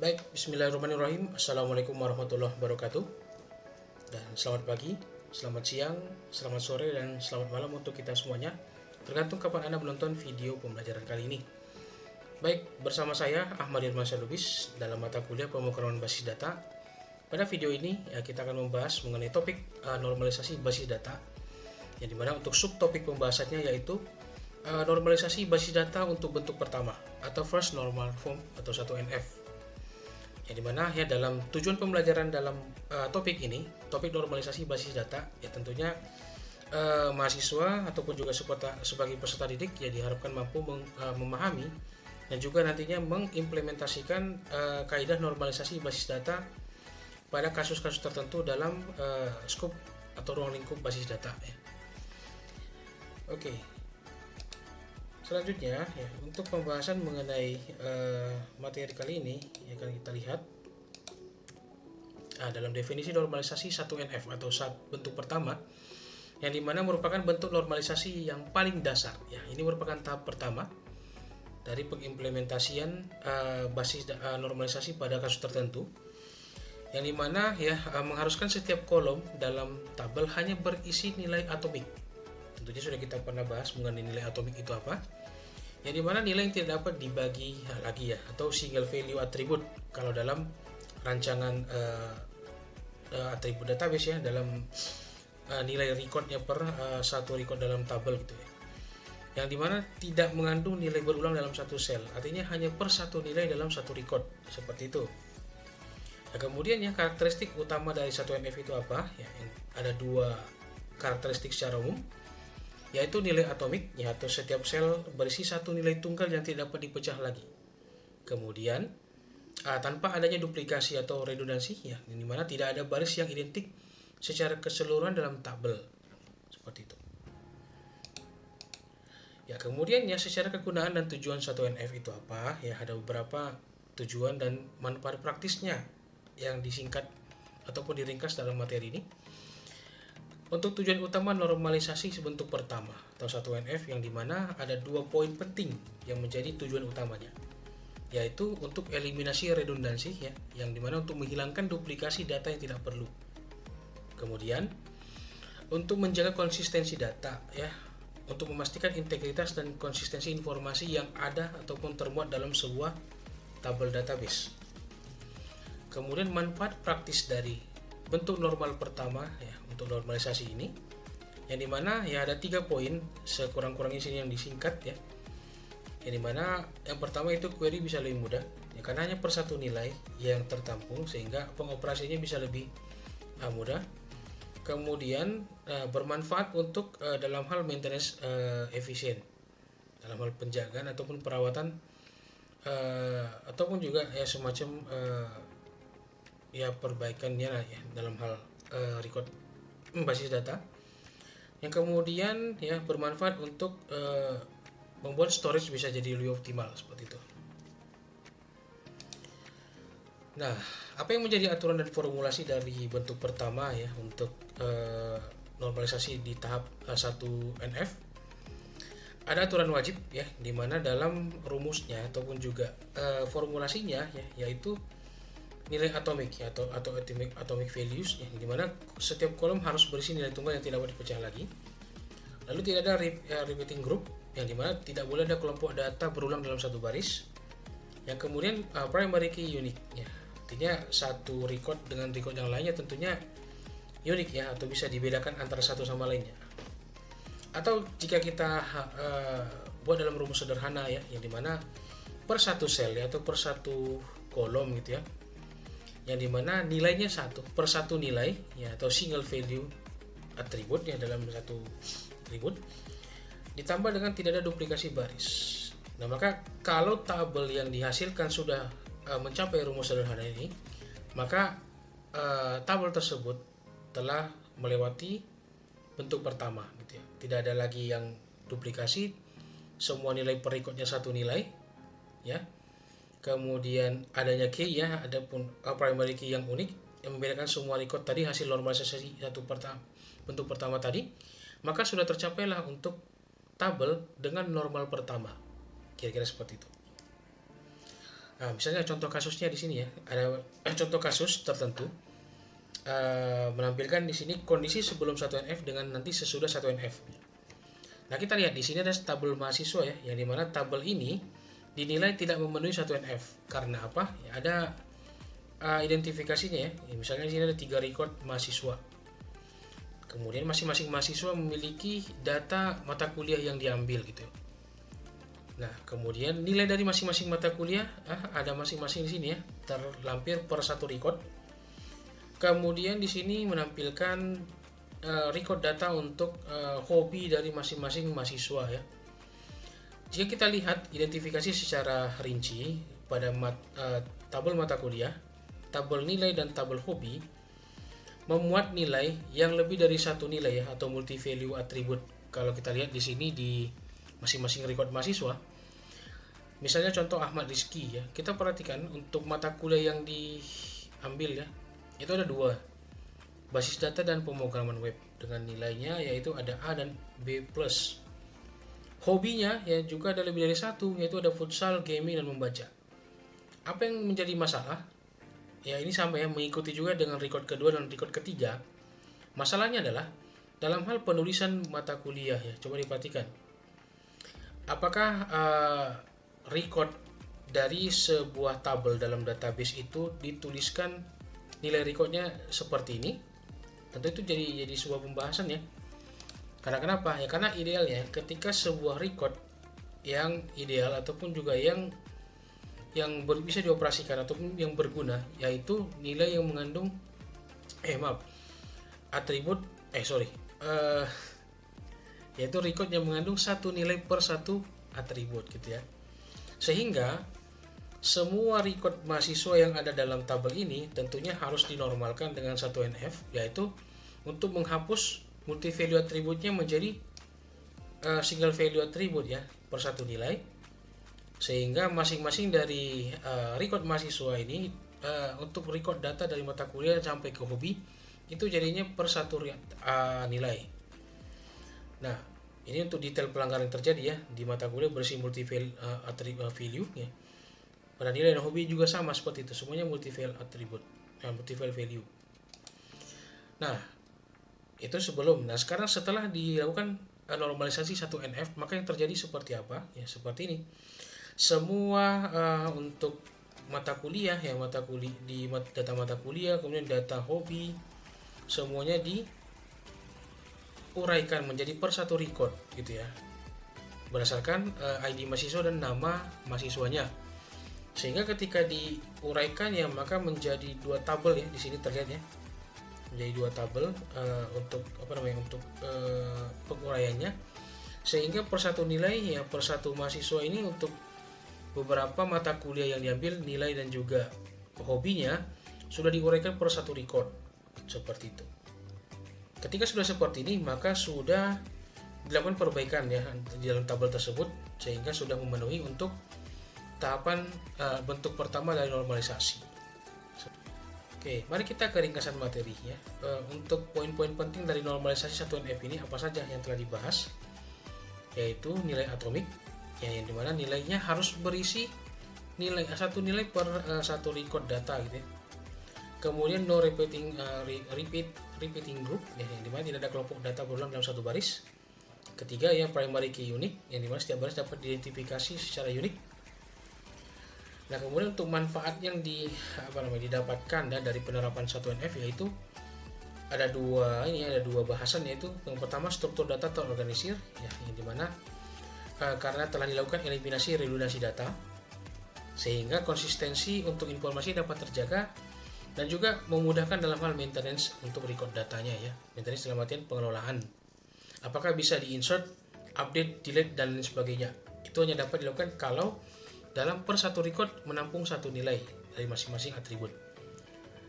Baik, bismillahirrahmanirrahim. Assalamualaikum warahmatullahi wabarakatuh. Dan selamat pagi, selamat siang, selamat sore, dan selamat malam untuk kita semuanya. Tergantung kapan Anda menonton video pembelajaran kali ini. Baik, bersama saya Ahmad Irman Lubis dalam mata kuliah pemrograman basis data. Pada video ini kita akan membahas mengenai topik normalisasi basis data. Yang dimana untuk subtopik pembahasannya yaitu normalisasi basis data untuk bentuk pertama atau first normal form atau 1NF. Yang dimana ya dalam tujuan pembelajaran dalam topik ini, topik normalisasi basis data, ya tentunya mahasiswa ataupun juga sebagai peserta didik ya diharapkan mampu memahami dan juga nantinya mengimplementasikan kaidah normalisasi basis data pada kasus-kasus tertentu dalam skop atau ruang lingkup basis data ya. Oke. Selanjutnya ya, untuk pembahasan mengenai materi kali ini ya akan kita lihat dalam definisi normalisasi 1NF atau bentuk pertama yang dimana merupakan bentuk normalisasi yang paling dasar ya. Ini merupakan tahap pertama dari pengimplementasian basis normalisasi pada kasus tertentu yang dimana ya mengharuskan setiap kolom dalam tabel hanya berisi nilai atomik. Tentunya sudah kita pernah bahas mengenai nilai atomik itu apa, yang dimana nilai yang tidak dapat dibagi lagi ya, atau single value attribute kalau dalam rancangan atribut database ya, dalam nilai recordnya per satu record dalam tabel gitu ya, yang dimana tidak mengandung nilai berulang dalam satu sel, artinya hanya per satu nilai dalam satu record seperti itu. Nah, kemudian ya karakteristik utama dari 1NF itu apa ya, ada dua karakteristik secara umum, yaitu nilai atomik ya, atau setiap sel berisi satu nilai tunggal yang tidak dapat dipecah lagi. Kemudian tanpa adanya duplikasi atau redundansi ya, di mana tidak ada baris yang identik secara keseluruhan dalam tabel seperti itu. Ya, kemudian ya secara kegunaan dan tujuan 1NF itu apa ya, ada beberapa tujuan dan manfaat praktisnya yang disingkat ataupun diringkas dalam materi ini. Untuk tujuan utama normalisasi sebentuk pertama atau 1NF yang dimana ada dua poin penting yang menjadi tujuan utamanya, yaitu untuk eliminasi redundansi ya, yang dimana untuk menghilangkan duplikasi data yang tidak perlu. Kemudian untuk menjaga konsistensi data ya, untuk memastikan integritas dan konsistensi informasi yang ada ataupun termuat dalam sebuah tabel database. Kemudian manfaat praktis dari bentuk normal pertama ya untuk normalisasi ini, yang dimana ya ada 3 poin sekurang-kurangnya sini yang disingkat ya, yang dimana yang pertama itu query bisa lebih mudah ya, karena hanya per satu nilai yang tertampung sehingga pengoperasiannya bisa lebih mudah. Kemudian bermanfaat untuk dalam hal maintenance efisien, dalam hal penjagaan ataupun perawatan ataupun juga ya semacam ya perbaikannya ya dalam hal record basis data, yang kemudian ya bermanfaat untuk membuat storage bisa jadi lebih optimal seperti itu. Nah, apa yang menjadi aturan dan formulasi dari bentuk pertama ya untuk normalisasi di tahap 1NF? Ada aturan wajib ya, dimana dalam rumusnya ataupun juga formulasinya ya, yaitu nilai atomik ya, atau atomic values ya, dimana setiap kolom harus berisi nilai tunggal yang tidak dapat dipecah lagi. Lalu tidak ada repeating group, yang dimana tidak boleh ada kelompok data berulang dalam satu baris. Yang kemudian primary key unique ya, artinya satu record dengan record yang lainnya tentunya unik ya, atau bisa dibedakan antara satu sama lainnya. Atau jika kita buat dalam rumus sederhana ya, yang dimana per satu sel ya, atau per satu kolom gitu ya, yang dimana nilainya satu per satu nilai ya, atau single value attribute ya dalam satu atribut, ditambah dengan tidak ada duplikasi baris. Nah, maka kalau tabel yang dihasilkan sudah mencapai rumus sederhana ini, maka tabel tersebut telah melewati bentuk pertama gitu ya. Tidak ada lagi yang duplikasi, semua nilai per recordnya satu nilai ya. Kemudian adanya key ya, adapun primary key yang unik yang membedakan semua record tadi hasil normalisasi bentuk pertama tadi, maka sudah tercapailah untuk tabel dengan normal pertama. Kira-kira seperti itu. Nah, misalnya contoh kasusnya di sini ya, ada contoh kasus tertentu menampilkan di sini kondisi sebelum 1NF dengan nanti sesudah 1NF. Nah, kita lihat di sini ada tabel mahasiswa ya, yang dimana tabel ini dinilai tidak memenuhi 1NF. Karena apa? Ya, ada identifikasinya ya. Misalnya di sini ada 3 record mahasiswa. Kemudian masing-masing mahasiswa memiliki data mata kuliah yang diambil gitu. Nah, kemudian nilai dari masing-masing mata kuliah ada masing-masing di sini ya, terlampir per satu record. Kemudian di sini menampilkan record data untuk hobi dari masing-masing mahasiswa ya. Jika kita lihat identifikasi secara rinci pada tabel mata kuliah, tabel nilai dan tabel hobi memuat nilai yang lebih dari satu nilai ya, atau multi value attribute. Kalau kita lihat di sini di masing-masing record mahasiswa, misalnya contoh Ahmad Rizky ya, kita perhatikan untuk mata kuliah yang diambil ya, itu ada 2, basis data dan pemrograman web, dengan nilainya yaitu ada A dan B+. Hobinya ya juga ada lebih dari 1, yaitu ada futsal, gaming, dan membaca. Apa yang menjadi masalah? Ya ini sama ya, mengikuti juga dengan record kedua dan record ketiga. Masalahnya adalah dalam hal penulisan mata kuliah ya, coba diperhatikan. Apakah record dari sebuah tabel dalam database itu dituliskan nilai recordnya seperti ini? Tentu itu jadi sebuah pembahasan ya. Karena kenapa? Ya karena idealnya ketika sebuah record yang ideal ataupun juga yang bisa dioperasikan ataupun yang berguna, yaitu nilai yang mengandung atribut yaitu record yang mengandung satu nilai per satu atribut gitu ya. Sehingga semua record mahasiswa yang ada dalam tabel ini tentunya harus dinormalkan dengan 1NF, yaitu untuk menghapus multi value atributnya menjadi single value attribute ya, per satu nilai, sehingga masing-masing dari record mahasiswa ini untuk record data dari mata kuliah sampai ke hobi itu jadinya per satu nilai. Nah, ini untuk detail pelanggaran yang terjadi ya di mata kuliah bersih multi value ya. Pada nilai dan hobi juga sama seperti itu, semuanya multi value attribute, multi value. Nah, itu sebelum. Nah, sekarang setelah dilakukan normalisasi 1NF, maka yang terjadi seperti apa? Ya, seperti ini. Semua untuk mata kuliah ya, data mata kuliah, kemudian data hobi, semuanya diuraikan menjadi per satu record gitu ya, berdasarkan ID mahasiswa dan nama mahasiswanya. Sehingga ketika diuraikan ya, maka menjadi 2 tabel ya, di sini terlihat ya, menjadi 2 tabel untuk penguraiannya, sehingga per satu nilai ya, per satu mahasiswa ini untuk beberapa mata kuliah yang diambil, nilai dan juga hobinya sudah diuraikan per satu record seperti itu. Ketika sudah seperti ini, maka sudah dilakukan perbaikan ya di dalam tabel tersebut, sehingga sudah memenuhi untuk tahapan bentuk pertama dari normalisasi. Oke, mari kita ke ringkasan materi ya. Untuk poin-poin penting dari normalisasi 1NF ini apa saja yang telah dibahas, yaitu nilai atomik ya, yang dimana nilainya harus berisi satu nilai per satu record data gitu ya. Kemudian no repeating group ya, yang dimana tidak ada kelompok data berulang dalam satu baris. Ketiga ya, primary key unique, yang dimana setiap baris dapat diidentifikasi secara unik. Nah, kemudian untuk manfaat yang didapatkan dari penerapan 1NF, yaitu ada dua bahasan, yaitu yang pertama struktur data terorganisir ya, yang dimana karena telah dilakukan eliminasi redundansi data, sehingga konsistensi untuk informasi dapat terjaga dan juga memudahkan dalam hal maintenance untuk record datanya ya. Maintenance dalam artian pengelolaan. Apakah bisa di-insert, update, delete, dan lain sebagainya. Itu hanya dapat dilakukan kalau dalam per satu record menampung satu nilai dari masing-masing atribut.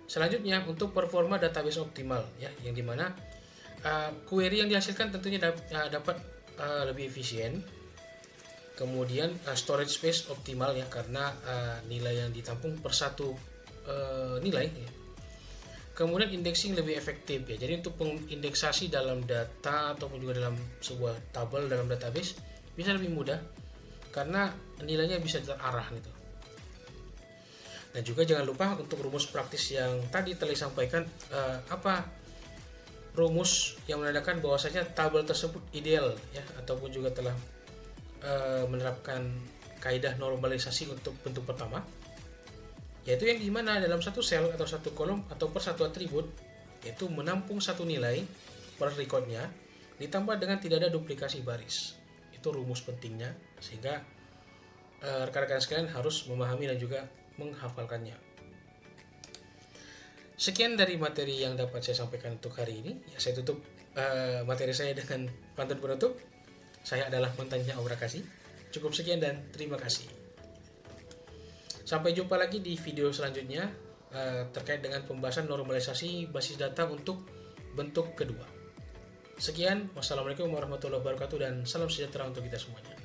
Selanjutnya untuk performa database optimal ya, yang dimana query yang dihasilkan tentunya dapat lebih efisien. Kemudian storage space optimal ya, karena nilai yang ditampung per satu nilai ya. Kemudian indexing lebih efektif ya, jadi untuk pengindeksasi dalam data ataupun juga dalam sebuah tabel dalam database bisa lebih mudah karena nilainya bisa terarah gitu. Dan juga jangan lupa untuk rumus praktis yang tadi telah disampaikan, apa rumus yang menandakan bahwasanya tabel tersebut ideal ya, ataupun juga telah menerapkan kaidah normalisasi untuk bentuk pertama, yaitu yang dimana dalam satu sel atau satu kolom atau per satu atribut yaitu menampung satu nilai per recordnya ditambah dengan tidak ada duplikasi baris. Itu rumus pentingnya, sehingga rekan-rekan sekalian harus memahami dan juga menghafalkannya. Sekian dari materi yang dapat saya sampaikan untuk hari ini. Ya, saya tutup materi saya dengan pantun penutup. Saya adalah mantannya Aura Kasih. Cukup sekian dan terima kasih. Sampai jumpa lagi di video selanjutnya terkait dengan pembahasan normalisasi basis data untuk bentuk kedua. Sekian, wassalamualaikum warahmatullahi wabarakatuh dan salam sejahtera untuk kita semuanya.